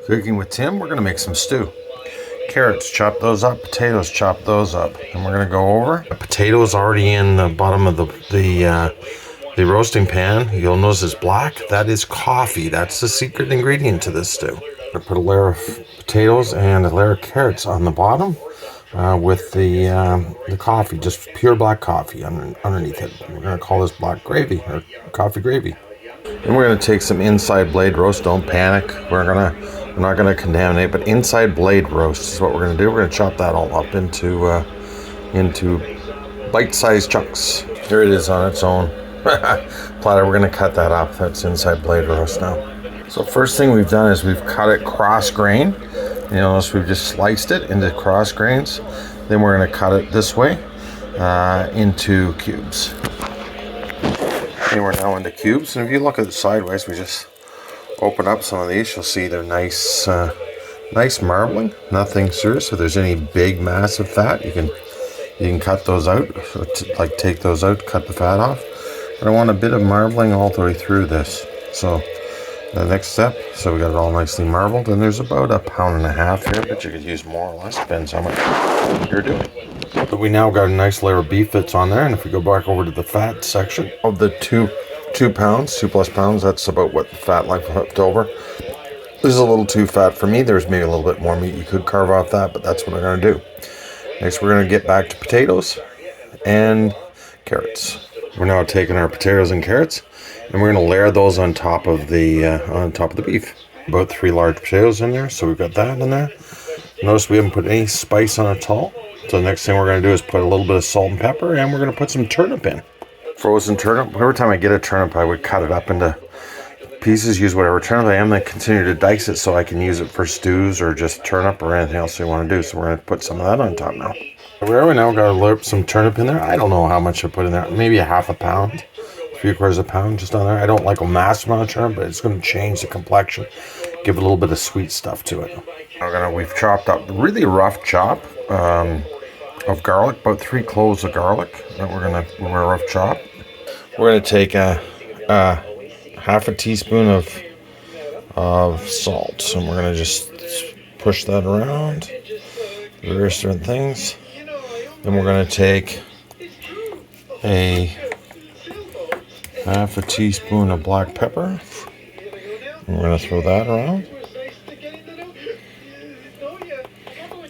Cooking with Tim, we're going to make some stew. Carrots, chop those up. Potatoes, chop those up. And we're going to go over. The potatoes already in the bottom of the roasting pan. You'll notice it's black. That is coffee. That's the secret ingredient to this stew. I'm going to put a layer of potatoes and a layer of carrots on the bottom with the coffee, just pure black coffee underneath it. We're going to call this black gravy or coffee gravy. And we're going to take some inside blade roast. Don't panic. We're not going to contaminate, but inside blade roast is what we're going to do. We're going to chop that all up into bite-sized chunks. Here it is on its own platter. We're going to cut that up. That's inside blade roast now. So first thing we've done is we've cut it cross grain. You notice we've just sliced it into cross grains. Then we're going to cut it this way into cubes. And we're now into cubes. And if you look at it sideways, we just open up some of these. You'll see they're nice marbling. Nothing serious. If there's any big massive fat, you can cut those out. So like take those out, cut the fat off. But I want a bit of marbling all the way through this. So the next step, so we got it all nicely marbled, and there's about 1.5 pounds here, but you could use more or less, depends how much you're doing. But we now got a nice layer of beef that's on there, and if we go back over to the fat section of the 2 pounds, 2+ pounds, that's about what the fat left over. This is a little too fat for me. There's maybe a little bit more meat you could carve off that, but that's what I'm going to do. Next, we're going to get back to potatoes and carrots. We're now taking our potatoes and carrots, and we're going to layer those on top of the beef. About 3 large potatoes in there, so we've got that in there. Notice we haven't put any spice on it at all. So the next thing we're going to do is put a little bit of salt and pepper, and we're going to put some turnip in. Frozen turnip. Every time I get a turnip, I would cut it up into pieces, use whatever turnip I am, then continue to dice it so I can use it for stews or just turnip or anything else you want to do. So we're going to put some of that on top now. We now got some turnip in there. I don't know how much I put in there. Maybe 1/2 pound, 3/4 pound just on there. I don't like a massive amount of turnip, but it's going to change the complexion, give it a little bit of sweet stuff to it. We've chopped up really rough chop of garlic, about 3 cloves of garlic that we're rough chop. We're going to take a 1/2 teaspoon of salt, and we're going to just push that around various different things. Then we're going to take a 1/2 teaspoon of black pepper, and we're going to throw that around.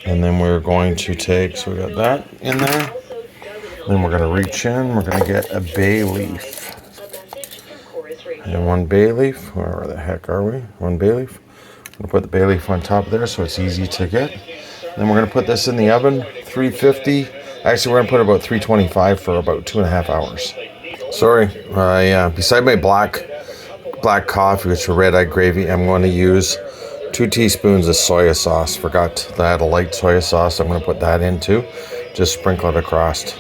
And then we're going to take, so we got that in there. Then we're going to reach in, we're going to get a bay leaf. And 1 bay leaf, where the heck are we? 1 bay leaf. I'm going to put the bay leaf on top there so it's easy to get. Then we're going to put this in the oven, 350. Actually, we're going to put it about 325 for about 2.5 hours. Sorry, beside my black coffee, which is red eye gravy, I'm going to use 2 teaspoons of soy sauce. Forgot that I had a light soy sauce. I'm going to put that in too. Just sprinkle it across.